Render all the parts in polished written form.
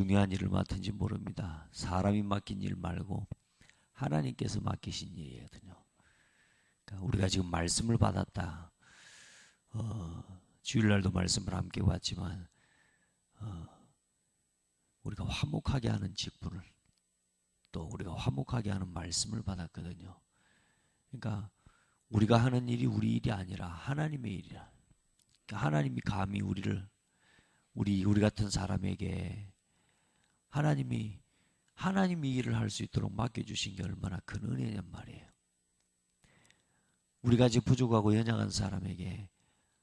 중요한 일을 맡은지 모릅니다. 사람이 맡긴 일 말고 하나님께서 맡기신 일이거든요. 그러니까 우리가 지금 말씀을 받았다. 주일날도 말씀을 함께 봤지만 우리가 화목하게 하는 직분을, 또 우리가 화목하게 하는 말씀을 받았거든요. 그러니까 우리가 하는 일이 우리 일이 아니라 하나님의 일이라. 그러니까 하나님이 감히 우리 같은 사람에게 하나님이 일을 할 수 있도록 맡겨주신 게 얼마나 큰 은혜냔 말이에요. 우리가 아직 부족하고 연약한 사람에게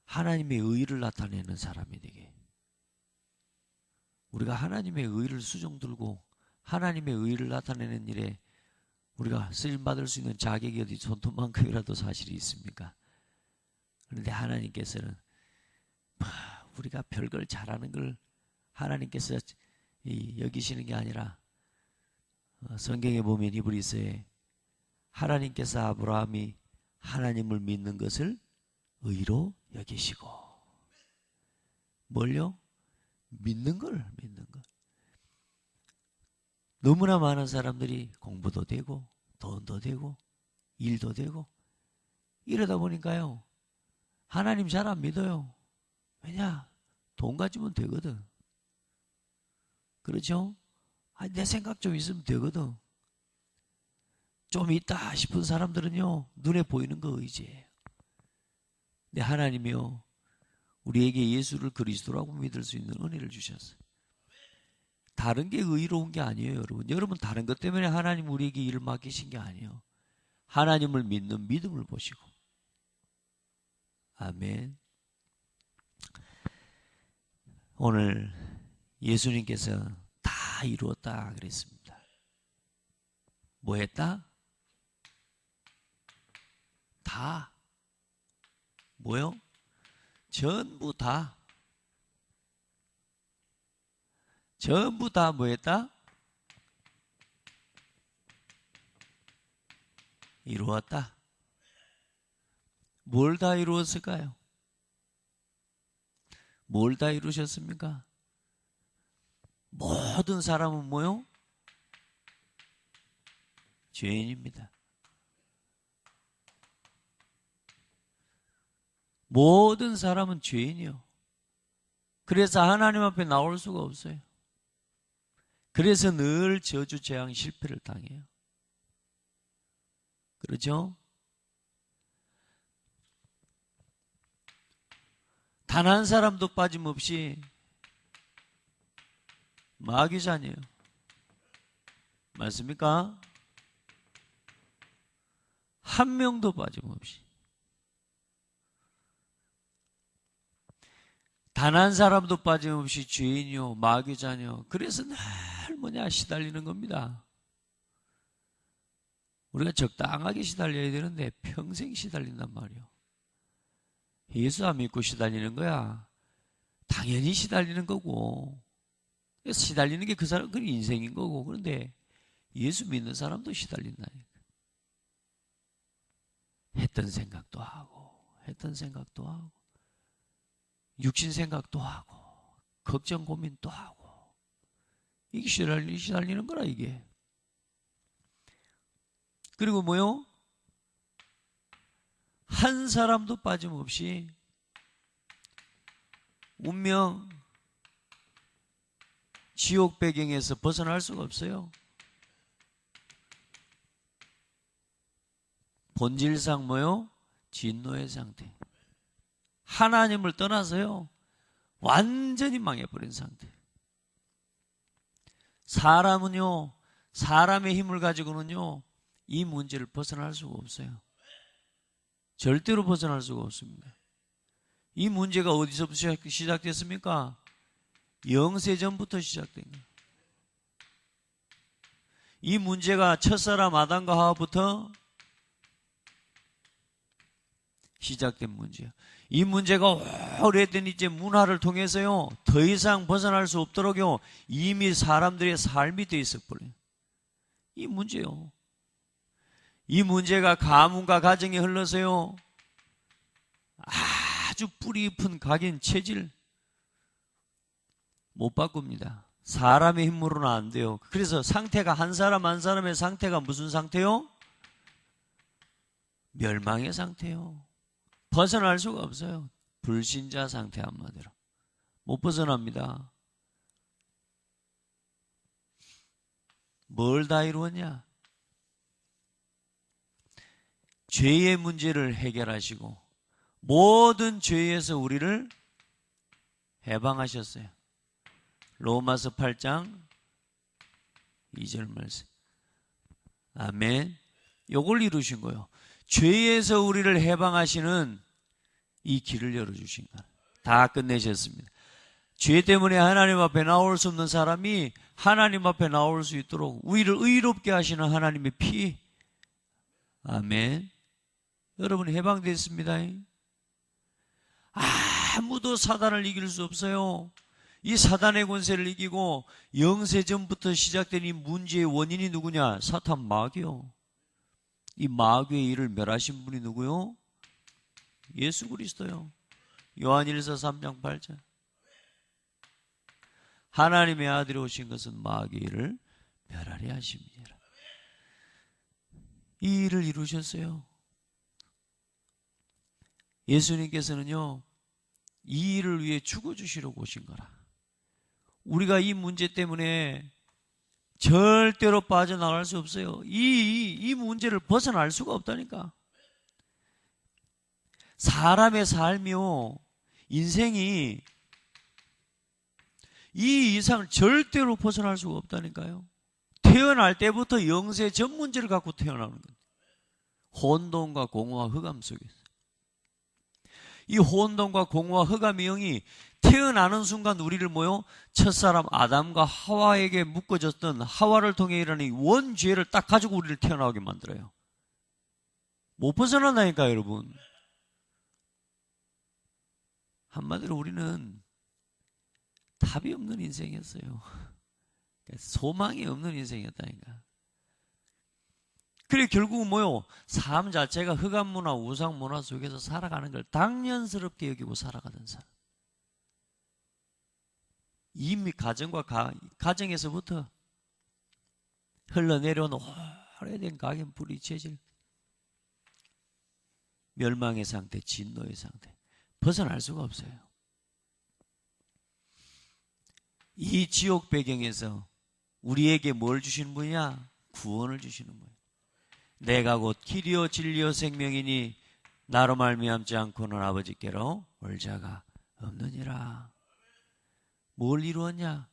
하나님의 의를 나타내는 사람이 되게, 우리가 하나님의 의를 수종 들고 하나님의 의를 나타내는 일에 우리가 쓰임받을 수 있는 자격이 어디 손톱만큼이라도 사실이 있습니까? 그런데 하나님께서는 우리가 별걸 잘하는 걸 하나님께서 여기시는 게 아니라, 성경에 보면 히브리서에 하나님께서 아브라함이 하나님을 믿는 것을 의로 여기시고, 뭘요? 믿는 걸. 너무나 많은 사람들이 공부도 되고 돈도 되고 일도 되고 이러다 보니까요, 하나님 잘 안 믿어요. 왜냐? 돈 가지면 되거든. 그렇죠? 내 생각 좀 있으면 되거든. 좀 있다 싶은 사람들은요, 눈에 보이는 거 의지해요. 근데 하나님이요, 우리에게 예수를 그리스도라고 믿을 수 있는 은혜를 주셨어요. 다른 게 의로운 게 아니에요, 여러분. 여러분 다른 것 때문에 하나님 우리에게 일을 맡기신 게 아니에요. 하나님을 믿는 믿음을 보시고. 아멘. 오늘 예수님께서 다 이루었다 그랬습니다. 뭐 했다? 다. 뭐요? 전부 다. 전부 다 뭐 했다? 이루었다. 뭘 다 이루었을까요? 뭘 다 이루셨습니까? 모든 사람은 뭐요? 죄인입니다. 모든 사람은 죄인이요. 그래서 하나님 앞에 나올 수가 없어요. 그래서 늘 저주, 재앙, 실패를 당해요. 그렇죠? 단 한 사람도 빠짐없이 마귀자녀예요. 맞습니까? 한 명도 빠짐없이. 단 한 사람도 빠짐없이 죄인이요, 마귀자녀. 그래서 늘 시달리는 겁니다. 우리가 적당하게 시달려야 되는데 평생 시달린단 말이에요. 예수 안 믿고 시달리는 거야. 당연히 시달리는 거고, 시달리는 게 그 사람 그 인생인 거고. 그런데 예수 믿는 사람도 시달린다니까. 했던 생각도 하고 육신 생각도 하고 걱정 고민도 하고, 이게 시달리는 거라 이게. 그리고 뭐요? 한 사람도 빠짐없이 운명, 지옥 배경에서 벗어날 수가 없어요. 본질상 뭐요? 진노의 상태. 하나님을 떠나서요, 완전히 망해버린 상태. 사람은요, 사람의 힘을 가지고는요, 이 문제를 벗어날 수가 없어요. 절대로 벗어날 수가 없습니다. 이 문제가 어디서부터 시작됐습니까? 영세전부터 시작된 거예요. 이 문제가 첫사람 아담과 하와부터 시작된 문제예요. 이 문제가 오래된 이제 문화를 통해서요, 더 이상 벗어날 수 없도록요, 이미 사람들의 삶이 돼 있어버려요. 이 문제요. 이 문제가 가문과 가정에 흘러서요, 아주 뿌리 깊은 각인 체질 못 바꿉니다. 사람의 힘으로는 안 돼요. 그래서 상태가 한 사람 한 사람의 상태가 무슨 상태요? 멸망의 상태요. 벗어날 수가 없어요. 불신자 상태 한마디로. 못 벗어납니다. 뭘 다 이루었냐? 죄의 문제를 해결하시고 모든 죄에서 우리를 해방하셨어요. 로마서 8장 2절 말씀. 아멘. 요걸 이루신 거예요. 죄에서 우리를 해방하시는 이 길을 열어주신 거예요. 다 끝내셨습니다. 죄 때문에 하나님 앞에 나올 수 없는 사람이 하나님 앞에 나올 수 있도록 우리를 의롭게 하시는 하나님의 피. 아멘. 여러분 해방됐습니다. 아무도 사단을 이길 수 없어요. 이 사단의 권세를 이기고 영세전부터 시작된 이 문제의 원인이 누구냐? 사탄 마귀요. 이 마귀의 일을 멸하신 분이 누구요? 예수 그리스도요. 요한일서 3장 8절. 하나님의 아들이 오신 것은 마귀의 일을 멸하려 하십니다. 이 일을 이루셨어요. 예수님께서는요, 이 일을 위해 죽어주시려고 오신 거라. 우리가 이 문제 때문에 절대로 빠져나갈 수 없어요. 이 문제를 벗어날 수가 없다니까. 사람의 삶이요, 인생이 이 이상을 절대로 벗어날 수가 없다니까요. 태어날 때부터 영세 전 문제를 갖고 태어나는 거예요. 혼돈과 공허와 흑암 속에서. 이 혼돈과 공허와 흑암의 영이 태어나는 순간 우리를 첫사람 아담과 하와에게 묶어졌던 하와를 통해 일어나는 원죄를 딱 가지고 우리를 태어나게 만들어요. 못 벗어난다니까요, 여러분. 한마디로 우리는 답이 없는 인생이었어요. 소망이 없는 인생이었다니까. 그래 결국은 삶 자체가 흑암문화, 우상문화 속에서 살아가는 걸 당연스럽게 여기고 살아가던 사람. 이미 가정에서부터 흘러내려온 오래된 각인 뿌리 체질, 멸망의 상태, 진노의 상태, 벗어날 수가 없어요. 이 지옥 배경에서 우리에게 뭘 주시는 분이냐? 구원을 주시는 분이에요. 내가 곧 길이요 진리요 생명이니 나로 말미암지 않고는 아버지께로 올 자가 없느니라. 뭘 이루었냐?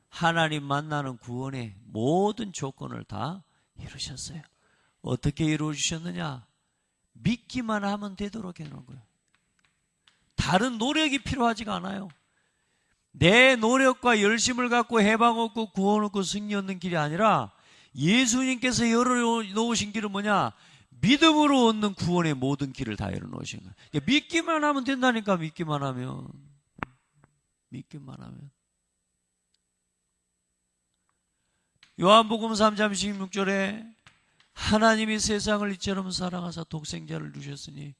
하나님 만나는 구원의 모든 조건을 다 이루셨어요. 어떻게 이루어주셨느냐? 믿기만 하면 되도록 해놓은 거예요. 다른 노력이 필요하지가 않아요. 내 노력과 열심을 갖고 해방 얻고 구원 얻고 승리 얻는 길이 아니라 예수님께서 열어놓으신 길은 뭐냐? 믿음으로 얻는 구원의 모든 길을 다 열어놓으신 거예요. 믿기만 하면 된다니까. 믿기만 하면. 요한복음 3장 16절에 하나님이 세상을 이처럼 사랑하사 독생자를 주셨으니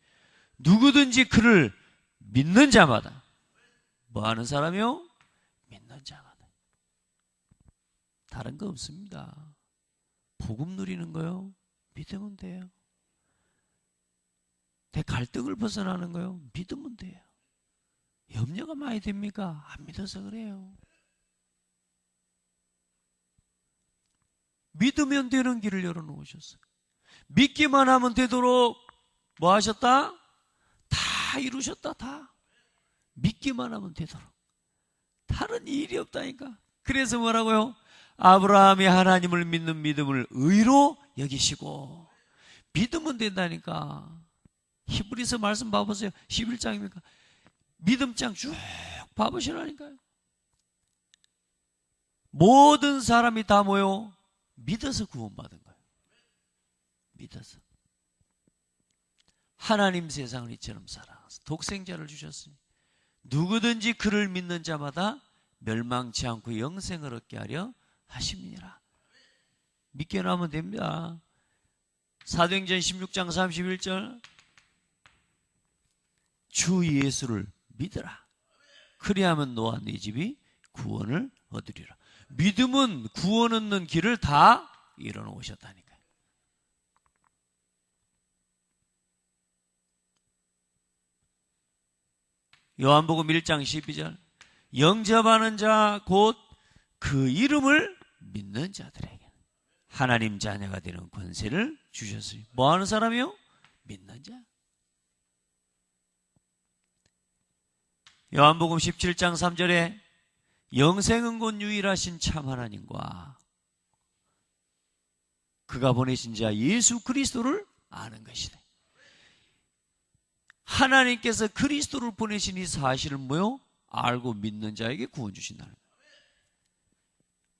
누구든지 그를 믿는 자마다 뭐 하는 사람이요? 믿는 자마다. 다른 거 없습니다. 복음 누리는 거요? 믿으면 돼요. 내 갈등을 벗어나는 거요? 믿으면 돼요. 염려가 많이 됩니까? 안 믿어서 그래요. 믿으면 되는 길을 열어놓으셨어요. 믿기만 하면 되도록 뭐 하셨다? 다 이루셨다. 다. 믿기만 하면 되도록. 다른 일이 없다니까. 그래서 뭐라고요? 아브라함이 하나님을 믿는 믿음을 의로 여기시고 믿으면 된다니까. 히브리서 말씀 봐보세요. 11장입니까? 믿음장 쭉 봐보시라니까요. 모든 사람이 다 믿어서 구원받은 거예요. 믿어서. 하나님 세상을 이처럼 사랑하사 독생자를 주셨으니 누구든지 그를 믿는 자마다 멸망치 않고 영생을 얻게 하려 하심이니라. 믿게 나면 됩니다. 사도행전 16장 31절 주 예수를 믿으라. 그리하면 너와 네 집이 구원을 얻으리라. 믿음은 구원 얻는 길을 다 열어놓으셨다니까요. 요한복음 1장 12절 영접하는 자 곧 그 이름을 믿는 자들에게 하나님 자녀가 되는 권세를 주셨으니 뭐 하는 사람이요? 믿는 자. 요한복음 17장 3절에 영생은 곧 유일하신 참 하나님과 그가 보내신 자 예수 그리스도를 아는 것이다. 하나님께서 그리스도를 보내신 이 사실을 뭐요? 알고 믿는 자에게 구원 주신다는 거예요.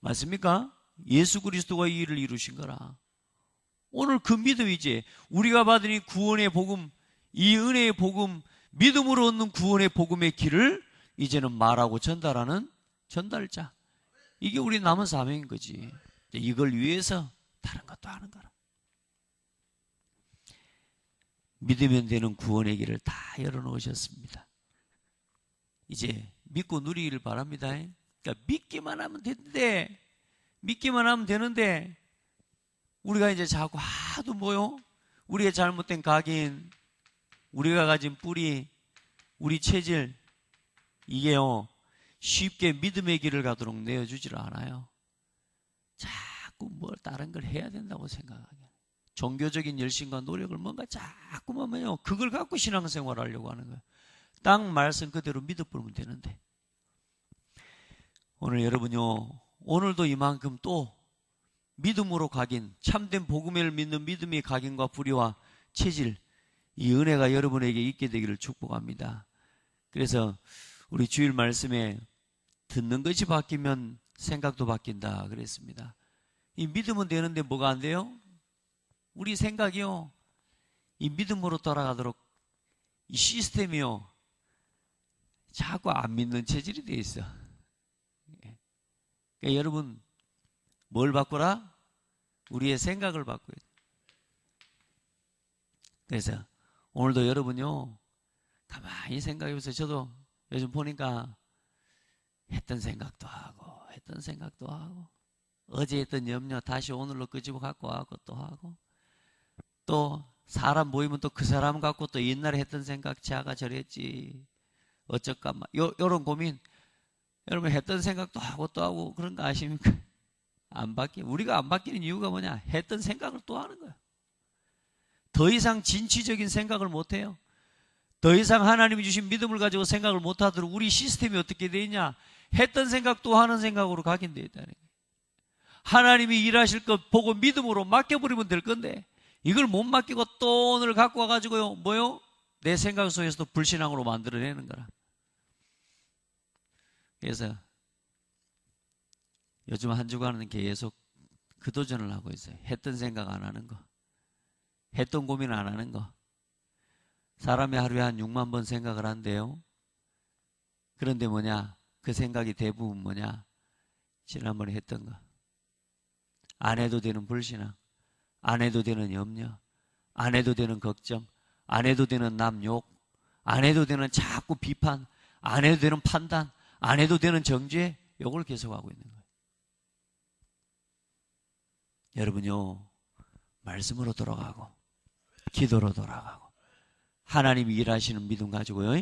맞습니까? 예수 그리스도가 이 일을 이루신 거라. 오늘 그 믿음이지. 우리가 받은 이 구원의 복음, 이 은혜의 복음, 믿음으로 얻는 구원의 복음의 길을 이제는 말하고 전달하는 전달자. 이게 우리 남은 사명인 거지. 이걸 위해서 다른 것도 하는 거라. 믿으면 되는 구원의 길을 다 열어놓으셨습니다. 이제 믿고 누리기를 바랍니다. 그러니까 믿기만 하면 되는데 우리가 이제 자꾸 하도 뭐요? 우리의 잘못된 각인, 우리가 가진 뿌리, 우리 체질 이게요 쉽게 믿음의 길을 가도록 내어주지를 않아요. 자꾸 뭘 다른 걸 해야 된다고 생각하게. 종교적인 열심과 노력을 뭔가 자꾸만 뭐요 그걸 갖고 신앙생활을 하려고 하는 거예요. 딱 말씀 그대로 믿어보면 되는데 오늘 여러분요 오늘도 이만큼 또 믿음으로 각인 참된 복음을 믿는 믿음의 각인과 뿌리와 체질 이 은혜가 여러분에게 있게 되기를 축복합니다. 그래서 우리 주일 말씀에 듣는 것이 바뀌면 생각도 바뀐다 그랬습니다. 이 믿음은 되는데 뭐가 안 돼요? 우리 생각이요 이 믿음으로 돌아가도록 이 시스템이요 자꾸 안 믿는 체질이 돼 있어. 그러니까 여러분 뭘 바꾸라? 우리의 생각을 바꿔야 돼. 그래서 오늘도 여러분요 가만히 생각해보세요. 저도 요즘 보니까 했던 생각도 하고 어제 했던 염려 다시 오늘로 끄집어 갖고 하고 또 하고 또 사람 모이면 또 그 사람 갖고 또 옛날에 했던 생각 자가 저랬지 어쩔까 요런 고민 여러분 했던 생각도 하고 또 하고 그런 거 아십니까? 우리가 안 바뀌는 이유가 뭐냐? 했던 생각을 또 하는 거야. 더 이상 진취적인 생각을 못 해요. 더 이상 하나님이 주신 믿음을 가지고 생각을 못 하도록 우리 시스템이 어떻게 되어 있냐? 했던 생각 또 하는 생각으로 각인되어 있다는 거예요. 하나님이 일하실 것 보고 믿음으로 맡겨버리면 될 건데 이걸 못 맡기고 또 오늘 갖고 와가지고요 뭐요? 내 생각 속에서도 불신앙으로 만들어내는 거라. 그래서 요즘 한 주간은 계속 그 도전을 하고 있어요. 했던 생각 안 하는 거, 했던 고민 안 하는 거. 사람이 하루에 한 6만 번 생각을 한대요. 그런데 뭐냐? 그 생각이 대부분 뭐냐? 지난번에 했던 거. 안 해도 되는 불신앙, 안 해도 되는 염려, 안 해도 되는 걱정, 안 해도 되는 남 욕, 안 해도 되는 자꾸 비판, 안 해도 되는 판단, 안 해도 되는 정죄, 이걸 계속하고 있는 거예요. 여러분요, 말씀으로 돌아가고, 기도로 돌아가고, 하나님이 일하시는 믿음 가지고요.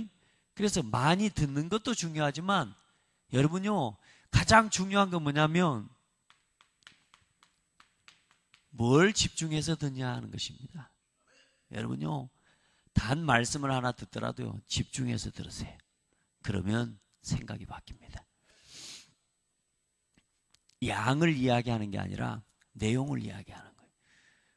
그래서 많이 듣는 것도 중요하지만, 여러분요, 가장 중요한 건 뭐냐면, 뭘 집중해서 듣냐 하는 것입니다. 여러분요, 단 말씀을 하나 듣더라도요, 집중해서 들으세요. 그러면 생각이 바뀝니다. 양을 이야기하는 게 아니라 내용을 이야기하는 거예요.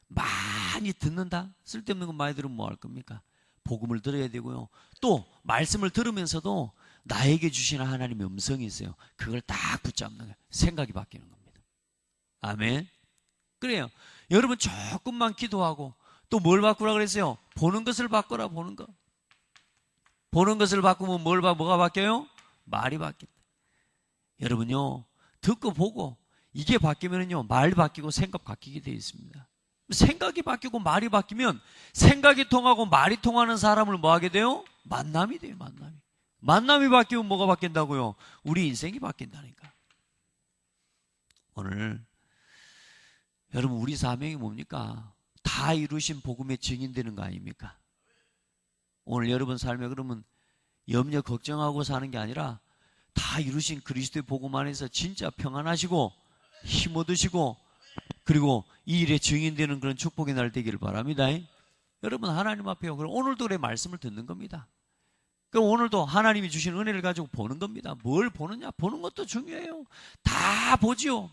많이 듣는다? 쓸데없는 거 많이 들으면 뭐 할 겁니까? 복음을 들어야 되고요. 또 말씀을 들으면서도 나에게 주시는 하나님의 음성이 있어요. 그걸 딱 붙잡는 거예요. 생각이 바뀌는 겁니다. 아멘. 그래요. 여러분 조금만 기도하고 또 뭘 바꾸라 그랬어요? 보는 것을 바꿔라. 보는 거. 보는 것을 바꾸면 뭐가 바뀌어요? 말이 바뀐다. 여러분요, 듣고 보고 이게 바뀌면요, 말 바뀌고 생각 바뀌게 되어 있습니다. 생각이 바뀌고 말이 바뀌면 생각이 통하고 말이 통하는 사람을 뭐 하게 돼요? 만남이 돼요, 만남이. 만남이 바뀌면 뭐가 바뀐다고요? 우리 인생이 바뀐다니까. 오늘 여러분 우리 사명이 뭡니까? 다 이루신 복음의 증인되는 거 아닙니까? 오늘 여러분 삶에 그러면 염려 걱정하고 사는 게 아니라 다 이루신 그리스도의 복음 안에서 진짜 평안하시고 힘 얻으시고 그리고 이 일에 증인되는 그런 축복의 날 되기를 바랍니다. 여러분 하나님 앞에 그럼 오늘도 그래 말씀을 듣는 겁니다. 그럼 오늘도 하나님이 주신 은혜를 가지고 보는 겁니다. 뭘 보느냐? 보는 것도 중요해요. 다 보지요.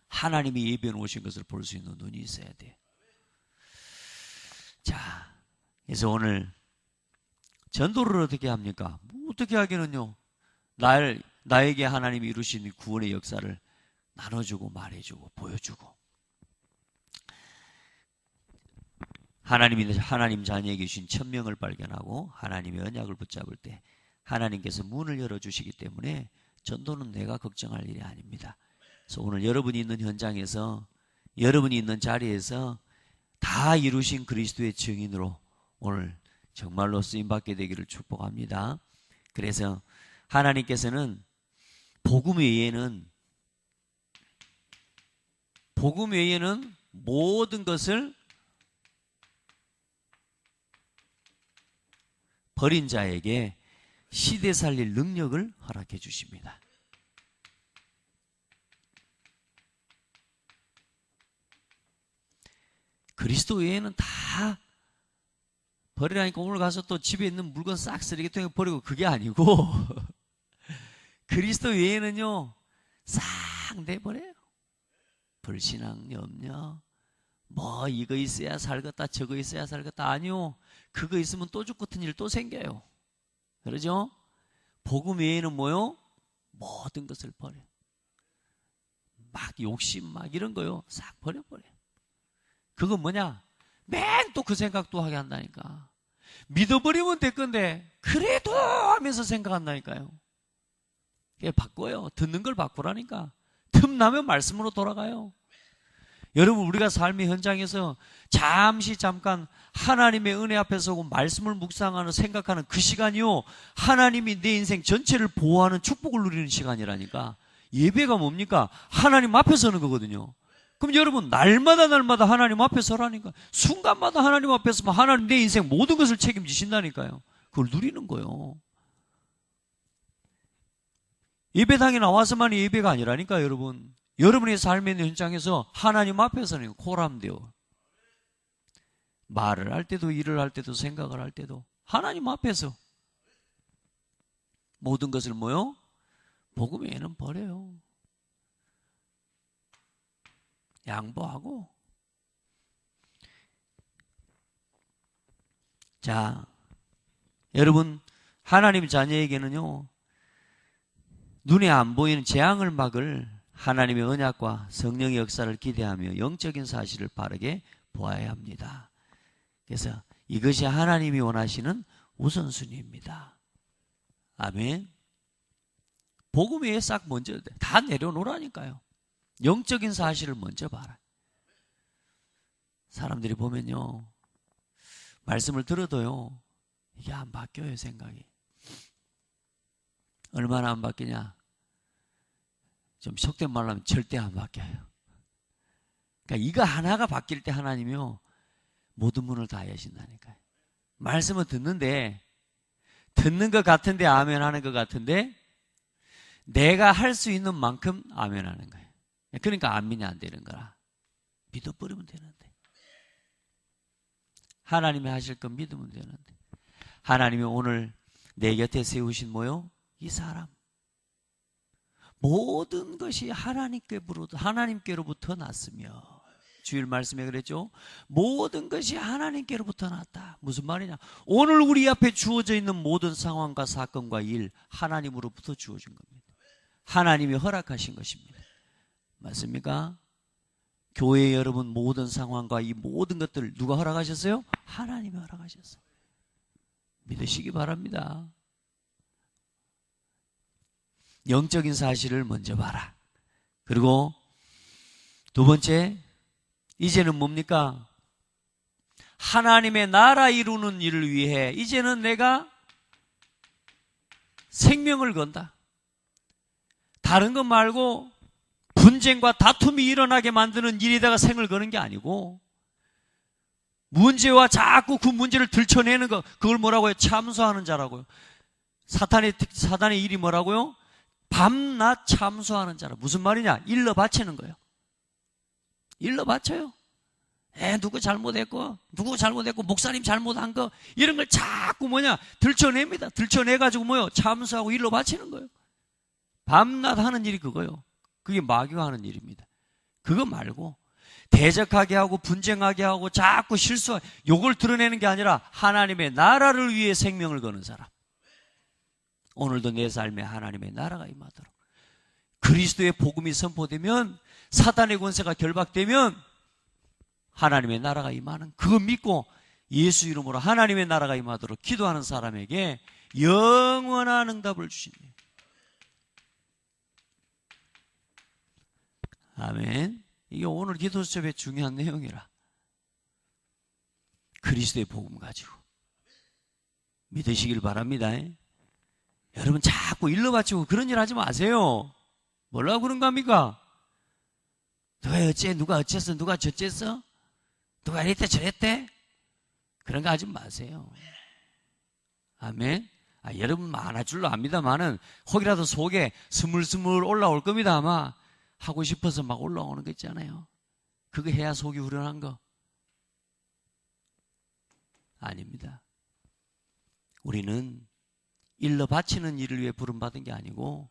하나님이 예배해 놓으신 것을 볼 수 있는 눈이 있어야 돼요. 자, 그래서 오늘 전도를 어떻게 합니까? 뭐 어떻게 하기는요. 나에게 하나님이 이루신 구원의 역사를 나눠주고 말해주고 보여주고 하나님 자녀에게 주신 천명을 발견하고 하나님의 언약을 붙잡을 때 하나님께서 문을 열어주시기 때문에 전도는 내가 걱정할 일이 아닙니다. 그래서 오늘 여러분이 있는 현장에서 여러분이 있는 자리에서 다 이루신 그리스도의 증인으로 오늘 정말로 쓰임받게 되기를 축복합니다. 그래서 하나님께서는 복음 외에는 모든 것을 버린 자에게 시대 살릴 능력을 허락해 주십니다. 그리스도 외에는 다 버리라니까 오늘 가서 또 집에 있는 물건 싹 쓰레기통에 버리고 그게 아니고 그리스도 외에는요 싹 내버려요. 불신앙, 염려, 뭐 이거 있어야 살겠다 저거 있어야 살겠다 아니요. 그거 있으면 또 죽 같은 일 또 생겨요. 그러죠? 복음 외에는 뭐요? 모든 것을 버려. 막 욕심 막 이런 거요 싹 버려버려. 그건 뭐냐? 맨 또 그 생각도 하게 한다니까. 믿어버리면 될 건데 그래도 하면서 생각한다니까요. 그게 바꿔요. 듣는 걸 바꾸라니까. 틈나면 말씀으로 돌아가요. 여러분 우리가 삶의 현장에서 잠깐 하나님의 은혜 앞에 서고 말씀을 묵상하는 생각하는 그 시간이요 하나님이 내 인생 전체를 보호하는 축복을 누리는 시간이라니까. 예배가 뭡니까? 하나님 앞에 서는 거거든요. 그럼 여러분 날마다 하나님 앞에 서라니까. 순간마다 하나님 앞에 서면 하나님 내 인생 모든 것을 책임지신다니까요. 그걸 누리는 거예요. 예배당에 나와서만이 예배가 아니라니까 여러분. 여러분의 삶의 현장에서 하나님 앞에서는 코람되어 말을 할 때도 일을 할 때도 생각을 할 때도 하나님 앞에서 모든 것을 뭐요? 복음 외에는 버려요. 양보하고. 자, 여러분 하나님 자녀에게는요 눈에 안 보이는 재앙을 막을 하나님의 언약과 성령의 역사를 기대하며 영적인 사실을 바르게 보아야 합니다. 그래서 이것이 하나님이 원하시는 우선순위입니다. 아멘. 복음 외에 싹 먼저 다 내려놓으라니까요. 영적인 사실을 먼저 봐라. 사람들이 보면요 말씀을 들어도요 이게 안 바뀌어요. 생각이 얼마나 안 바뀌냐? 좀 속된 말로 하면 절대 안 바뀌어요. 그러니까 이거 하나가 바뀔 때 하나님이요 모든 문을 다 여신다니까요. 말씀을 듣는데 듣는 것 같은데 아멘 하는 것 같은데 내가 할 수 있는 만큼 아멘 하는 거예요. 그러니까 안 믿냐 안 되는 거라. 믿어버리면 되는데 하나님이 하실 건 믿으면 되는데 하나님이 오늘 내 곁에 세우신 뭐요? 이 사람 모든 것이 하나님께로부터 났으며 주일 말씀에 그랬죠. 모든 것이 하나님께로부터 났다. 무슨 말이냐? 오늘 우리 앞에 주어져 있는 모든 상황과 사건과 일 하나님으로부터 주어진 겁니다. 하나님이 허락하신 것입니다. 맞습니까? 교회 여러분 모든 상황과 이 모든 것들을 누가 허락하셨어요? 하나님이 허락하셨어요. 믿으시기 바랍니다. 영적인 사실을 먼저 봐라. 그리고 두 번째, 이제는 뭡니까? 하나님의 나라 이루는 일을 위해 이제는 내가 생명을 건다. 다른 것 말고 분쟁과 다툼이 일어나게 만드는 일에다가 생을 거는 게 아니고, 문제와 자꾸 그 문제를 들춰내는 거, 그걸 뭐라고 해요? 참수하는 자라고요. 사단의 일이 뭐라고요? 밤낮 참수하는 자라. 무슨 말이냐? 일러 바치는 거예요. 일러 바쳐요. 누구 잘못했고, 목사님 잘못한 거, 이런 걸 자꾸 들춰냅니다. 들춰내가지고 참수하고 일러 바치는 거예요. 밤낮 하는 일이 그거요. 그게 마귀가 하는 일입니다. 그거 말고, 대적하게 하고, 분쟁하게 하고, 자꾸 요걸 드러내는 게 아니라, 하나님의 나라를 위해 생명을 거는 사람. 오늘도 내 삶에 하나님의 나라가 임하도록. 그리스도의 복음이 선포되면, 사단의 권세가 결박되면, 하나님의 나라가 임하는, 그거 믿고 예수 이름으로 하나님의 나라가 임하도록 기도하는 사람에게 영원한 응답을 주십니다. 아멘. 이게 오늘 기도 수업의 중요한 내용이라. 그리스도의 복음 가지고 믿으시길 바랍니다. 여러분 자꾸 일러 바치고 그런 일 하지 마세요. 뭐라고 그런 겁니까? 누가 어쨌어? 누가 저쨌어? 누가 이랬대 저랬대? 그런 거 하지 마세요. 아멘. 여러분 많을 줄로 압니다만은 혹이라도 속에 스물스물 올라올 겁니다. 아마 하고 싶어서 막 올라오는 거 있잖아요. 그거 해야 속이 후련한 거 아닙니다. 우리는 일러 바치는 일을 위해 부름받은 게 아니고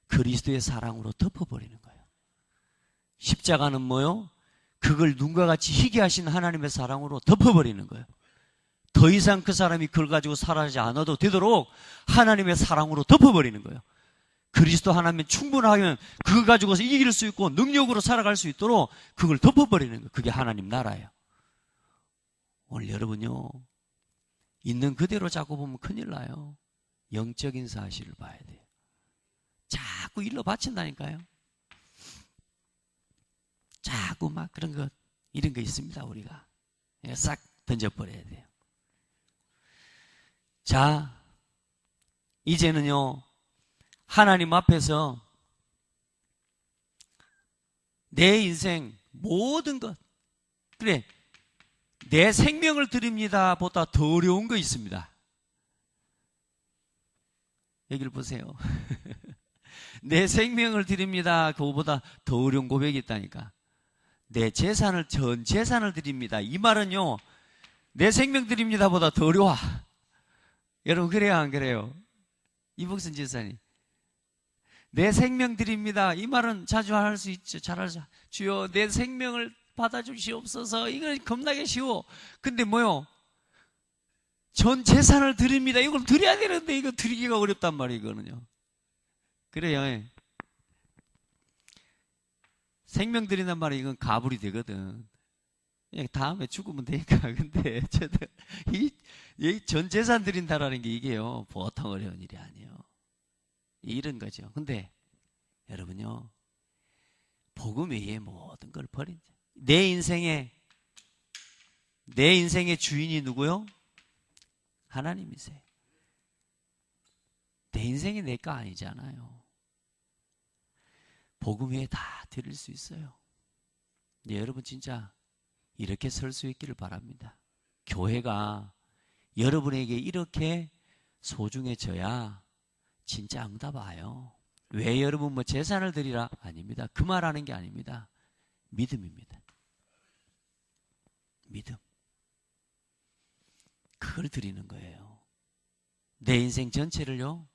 그리스도의 사랑으로 덮어버리는 거예요. 십자가는 뭐요? 그걸 눈과 같이 희게 하신 하나님의 사랑으로 덮어버리는 거예요. 더 이상 그 사람이 그걸 가지고 살아가지 않아도 되도록 하나님의 사랑으로 덮어버리는 거예요. 그리스도 하나님이 충분하면 그거 가지고서 이길 수 있고 능력으로 살아갈 수 있도록 그걸 덮어버리는 거예요. 그게 하나님 나라예요. 오늘 여러분요, 있는 그대로 자꾸 보면 큰일 나요. 영적인 사실을 봐야 돼요. 자꾸 일러 바친다니까요. 자꾸 막 그런 것, 이런 거 있습니다, 우리가. 싹 던져버려야 돼요. 자, 이제는요, 하나님 앞에서 내 인생 모든 것, 그래, 내 생명을 드립니다 보다 더 어려운 거 있습니다. 여기를 보세요. 내 생명을 드립니다, 그거보다 더 어려운 고백이 있다니까. 내 재산을, 전 재산을 드립니다. 이 말은요, 내 생명 드립니다 보다 더 어려워. 여러분, 그래요, 안 그래요? 이복순 지사님. 내 생명 드립니다. 이 말은 자주 할 수 있죠. 잘 알죠. 주여, 내 생명을 받아주시옵소서. 이건 겁나게 쉬워. 근데 뭐요? 전 재산을 드립니다. 이걸 드려야 되는데, 이거 드리기가 어렵단 말이에요, 이거는요. 그래요. 생명 드린단 말이에요. 이건 가불이 되거든. 그냥 다음에 죽으면 되니까. 근데 저도 이 전 재산 드린다라는 게 이게요, 보통 어려운 일이 아니에요. 이런 거죠. 근데 여러분요, 복음 외에 모든 걸 버린, 내 인생의 주인이 누구요? 하나님이세요. 내 인생이 내 거 아니잖아요. 복음 외에 다 드릴 수 있어요. 네, 여러분 진짜 이렇게 설 수 있기를 바랍니다. 교회가 여러분에게 이렇게 소중해져야 진짜 응답 와요. 왜 여러분 뭐 재산을 드리라? 아닙니다. 그 말하는 게 아닙니다. 믿음입니다. 믿음. 그걸 드리는 거예요. 내 인생 전체를요,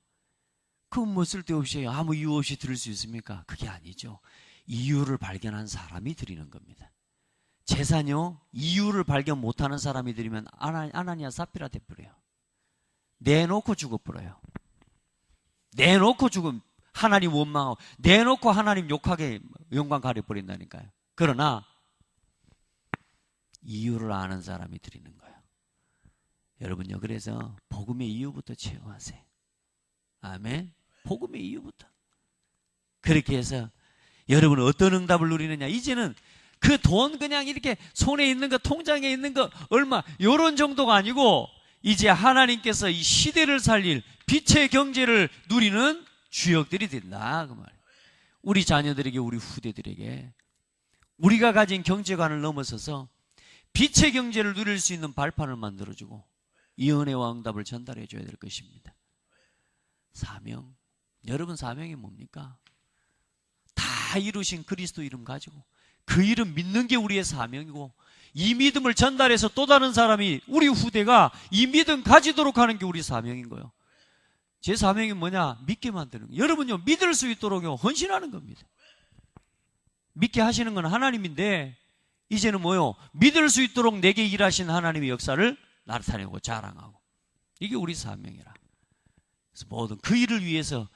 그건 뭐 쓸데없이 아무 이유 없이 드릴 수 있습니까? 그게 아니죠. 이유를 발견한 사람이 드리는 겁니다. 재산요, 이유를 발견 못하는 사람이 드리면 아나니아 사피라 돼버려요. 내놓고 죽어버려요. 내놓고 죽으면 하나님 원망하고, 내놓고 하나님 욕하게 영광 가려버린다니까요. 그러나 이유를 아는 사람이 드리는 거예요. 여러분요, 그래서 복음의 이유부터 체험하세요. 아멘. 복음의 이유부터. 그렇게 해서 여러분은 어떤 응답을 누리느냐? 이제는 그 돈 그냥 이렇게 손에 있는 거, 통장에 있는 거 얼마, 요런 정도가 아니고 이제 하나님께서 이 시대를 살릴 빛의 경제를 누리는 주역들이 된다, 그 말이에요. 우리 자녀들에게, 우리 후대들에게 우리가 가진 경제관을 넘어서서 빛의 경제를 누릴 수 있는 발판을 만들어주고 이 은혜와 응답을 전달해 줘야 될 것입니다. 사명. 여러분 사명이 뭡니까? 다 이루신 그리스도 이름 가지고 그 이름 믿는 게 우리의 사명이고, 이 믿음을 전달해서 또 다른 사람이, 우리 후대가 이 믿음 가지도록 하는 게 우리 사명인 거예요. 제 사명이 뭐냐? 믿게 만드는 거예요. 여러분요, 믿을 수 있도록 헌신하는 겁니다. 믿게 하시는 건 하나님인데, 이제는 뭐요? 믿을 수 있도록 내게 일하신 하나님의 역사를 나타내고 자랑하고, 이게 우리 사명이라. 그래서 모든 그 일을 위해서,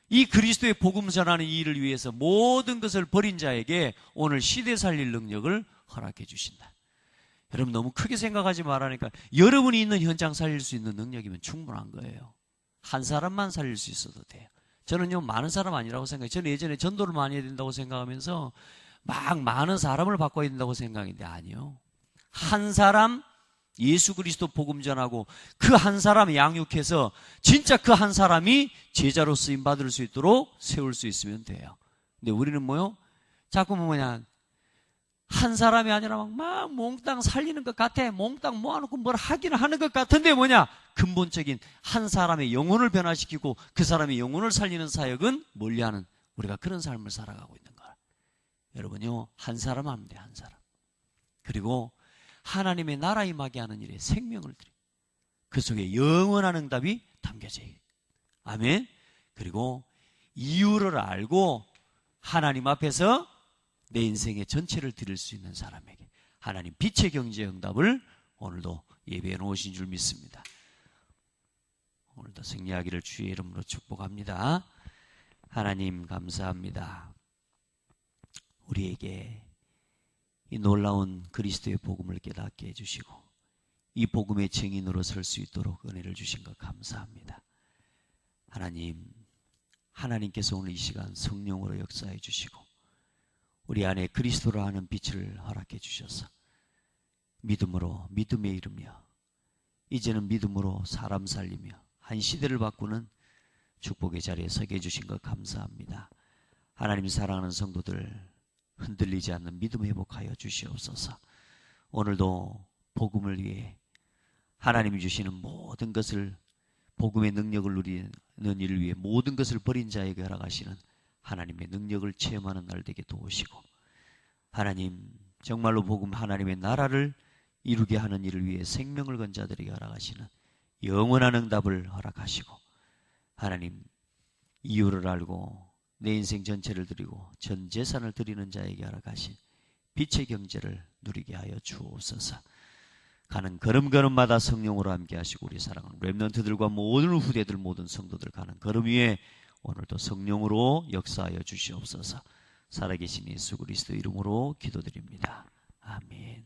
이 그리스도의 복음 전하는 이 일을 위해서 모든 것을 버린 자에게 오늘 시대 살릴 능력을 허락해 주신다. 여러분 너무 크게 생각하지 말라니까. 여러분이 있는 현장 살릴 수 있는 능력이면 충분한 거예요. 한 사람만 살릴 수 있어도 돼요. 저는요, 많은 사람 아니라고 생각해요. 저는 예전에 전도를 많이 해야 된다고 생각하면서 막 많은 사람을 바꿔야 된다고 생각했는데 아니요. 한 사람 예수 그리스도 복음 전하고 그 한 사람 양육해서 진짜 그 한 사람이 제자로 쓰임 받을 수 있도록 세울 수 있으면 돼요. 근데 우리는 뭐요? 자꾸 뭐냐, 한 사람이 아니라 막 몽땅 살리는 것 같아. 몽땅 모아놓고 뭘 하기는 하는 것 같은데 뭐냐? 근본적인 한 사람의 영혼을 변화시키고 그 사람의 영혼을 살리는 사역은 멀리하는, 우리가 그런 삶을 살아가고 있는 거야. 여러분요, 한 사람 하면 돼, 한 사람. 그리고 하나님의 나라 임하게 하는 일에 생명을 드려. 그 속에 영원한 응답이 담겨져 있어요. 아멘. 그리고 이유를 알고 하나님 앞에서 내 인생의 전체를 드릴 수 있는 사람에게 하나님 빛의 경제 응답을 오늘도 예배해 놓으신 줄 믿습니다. 오늘도 승리하기를 주의 이름으로 축복합니다. 하나님 감사합니다. 우리에게 이 놀라운 그리스도의 복음을 깨닫게 해주시고 이 복음의 증인으로 설 수 있도록 은혜를 주신 것 감사합니다. 하나님께서 오늘 이 시간 성령으로 역사해 주시고 우리 안에 그리스도로 하는 빛을 허락해 주셔서 믿음으로, 믿음에 이르며 이제는 믿음으로 사람 살리며 한 시대를 바꾸는 축복의 자리에 서게 해주신 것 감사합니다. 하나님 사랑하는 성도들 흔들리지 않는 믿음 회복하여 주시옵소서. 오늘도 복음을 위해 하나님이 주시는 모든 것을, 복음의 능력을 누리는 일을 위해 모든 것을 버린 자에게 허락하시는 하나님의 능력을 체험하는 날 되게 도우시고, 하나님 정말로 복음 하나님의 나라를 이루게 하는 일을 위해 생명을 건 자들에게 허락하시는 영원한 응답을 허락하시고, 하나님 이유를 알고 내 인생 전체를 드리고 전 재산을 드리는 자에게 허락하신 빛의 경제를 누리게 하여 주옵소서. 가는 걸음걸음마다 성령으로 함께 하시고 우리 사랑하는 렘넌트들과 모든 후대들, 모든 성도들 가는 걸음 위에 오늘도 성령으로 역사하여 주시옵소서. 살아계신 예수 그리스도 이름으로 기도드립니다. 아멘.